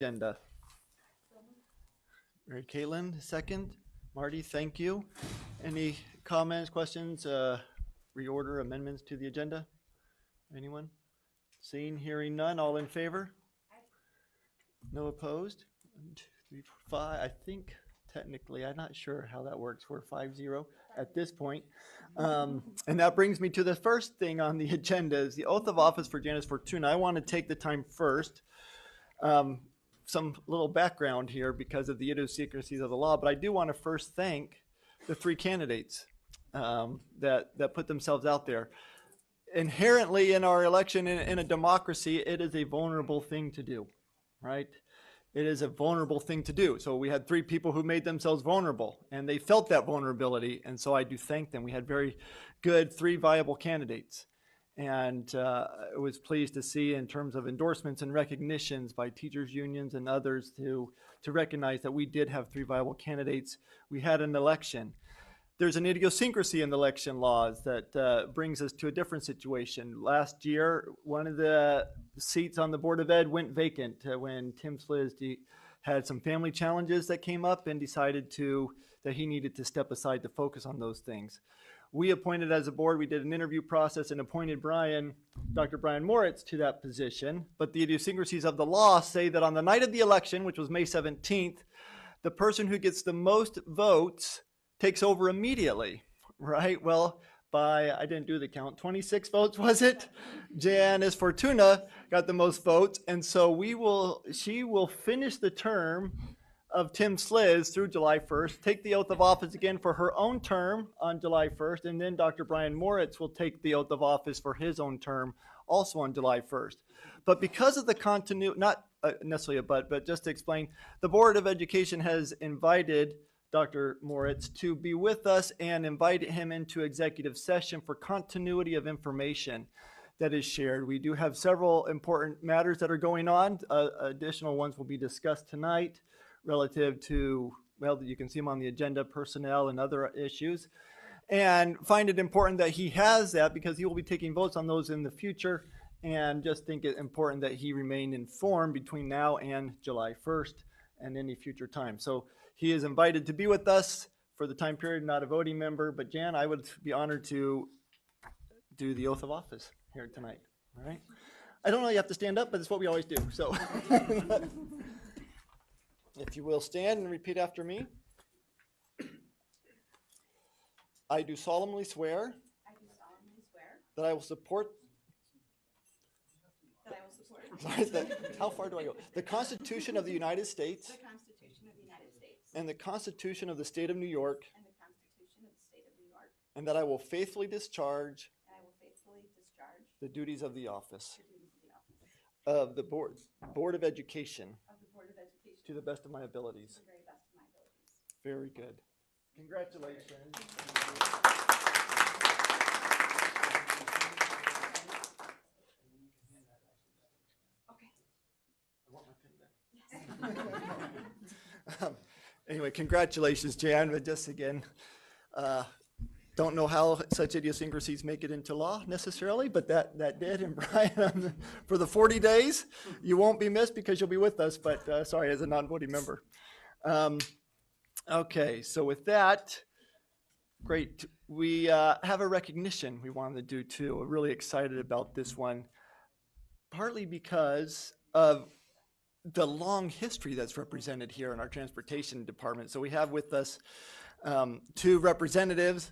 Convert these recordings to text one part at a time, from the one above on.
Agenda. All right, Caitlin, second. Marty, thank you. Any comments, questions, reorder, amendments to the agenda? Anyone? Seeing, hearing none, all in favor? No opposed? 1, 2, 3, 4, 5. I think technically, I'm not sure how that works. We're 5-0 at this point. And that brings me to the first thing on the agenda is the oath of office for Janice Fortuna. I want to take the time first. Some little background here because of the idiosyncrasies of the law, but I do want to first thank the 3 candidates that put themselves out there. Inherently in our election, in a democracy, it is a vulnerable thing to do, right? It is a vulnerable thing to do. So we had 3 people who made themselves vulnerable, and they felt that vulnerability, and so I do thank them. We had very good 3 viable candidates. And I was pleased to see in terms of endorsements and recognitions by teachers unions and others to recognize that we did have 3 viable candidates. We had an election. There's an idiosyncrasy in the election laws that brings us to a different situation. Last year, one of the seats on the Board of Ed went vacant when Tim Sliz had some family challenges that came up and decided that he needed to step aside to focus on those things. We appointed as a board, we did an interview process and appointed Dr. Brian Moritz to that position, but the idiosyncrasies of the law say that on the night of the election, which was May 17th, the person who gets the most votes takes over immediately, right? Well, I didn't do the count, 26 votes was it? Janice Fortuna got the most votes, and so she will finish the term of Tim Sliz through July 1st, take the oath of office again for her own term on July 1st, and then Dr. Brian Moritz will take the oath of office for his own term also on July 1st. But because of the continuity, not necessarily but just to explain, the Board of Education has invited Dr. Moritz to be with us and invited him into executive session for continuity of information that is shared. We do have several important matters that are going on. Additional ones will be discussed tonight relative to, well, you can see them on the agenda, personnel and other issues, and find it important that he has that because he will be taking votes on those in the future, and just think it important that he remain informed between now and July 1st and any future time. So he is invited to be with us for the time period, not a voting member, but Jan, I would be honored to do the oath of office here tonight, all right? I don't know you have to stand up, but it's what we always do, so. If you will stand and repeat after me. I do solemnly swear that I will support how far do I go? The Constitution of the United States and the Constitution of the State of New York, and that I will faithfully discharge the duties of the office of the Board of Education to the best of my abilities. Very good. Congratulations. Okay. I want my pen back. Anyway, congratulations, Jan. But just again, don't know how such idiosyncrasies make it into law necessarily, but that did. And Brian, for the 40 days, you won't be missed because you'll be with us, but sorry, as a non-voting member. Okay, so with that, great. We have a recognition we wanted to do too. We're really excited about this one, partly because of the long history that's represented here in our transportation department. So we have with us 2 representatives,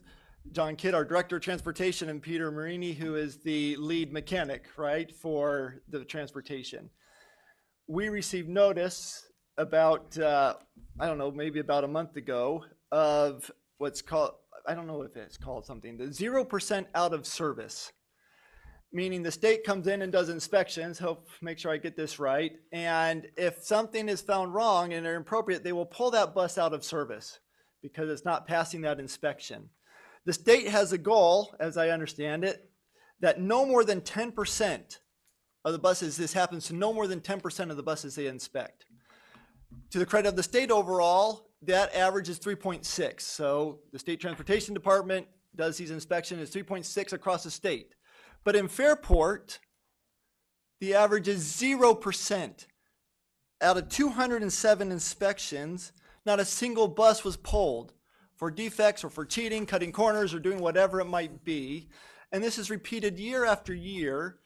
John Kidd, our Director of Transportation, and Peter Marini, who is the lead mechanic, right, for the transportation. We received notice about, I don't know, maybe about a month ago of what's called, I don't know if it's called something, the 0% out of service, meaning the state comes in and does inspections, hope make sure I get this right, and if something is found wrong and inappropriate, they will pull that bus out of service because it's not passing that inspection. The state has a goal, as I understand it, that no more than 10% of the buses, this happens to no more than 10% of the buses they inspect. To the credit of the state overall, that average is 3.6. So the State Transportation Department does these inspections, it's 3.6 across the state. But in Fairport, the average is 0%. out of 207 inspections, not a single bus was pulled for defects or for cheating, cutting corners, or doing whatever it might be. And this is repeated year after year.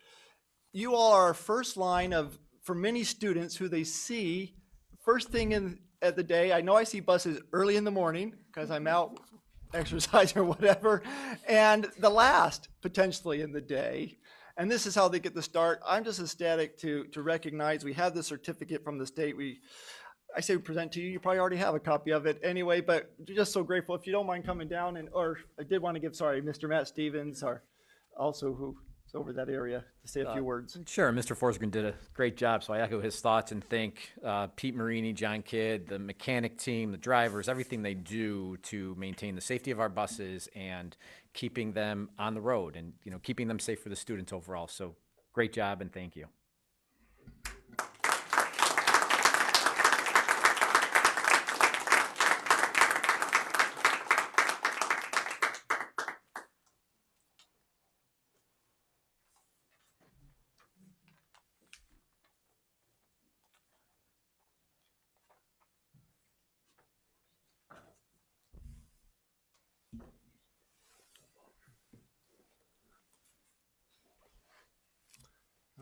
You all are our first line for many students who they see first thing at the day. I know I see buses early in the morning because I'm out exercising or whatever, and the last potentially in the day. And this is how they get the start. I'm just ecstatic to recognize we have the certificate from the state. I say we present to you. You probably already have a copy of it anyway, but just so grateful. If you don't mind coming down, or I did want to give, Mr. Matt Stevens, who's over that area, to say a few words. Sure, Mr. Forsgren did a great job, so I echo his thoughts and thank Pete Marini, John Kidd, the mechanic team, the drivers, everything they do to maintain the safety of our buses and keeping them on the road and keeping them safe for the students overall. So great job and thank you.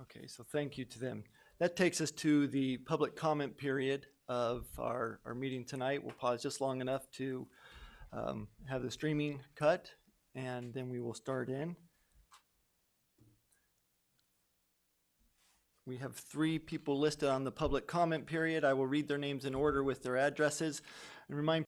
Okay, so thank you to them. That takes us to the public comment period of our meeting tonight. We'll pause just long enough to have the streaming cut, and then we will start in. We have 3 people listed on the public comment period. I will read their names in order with their addresses and remind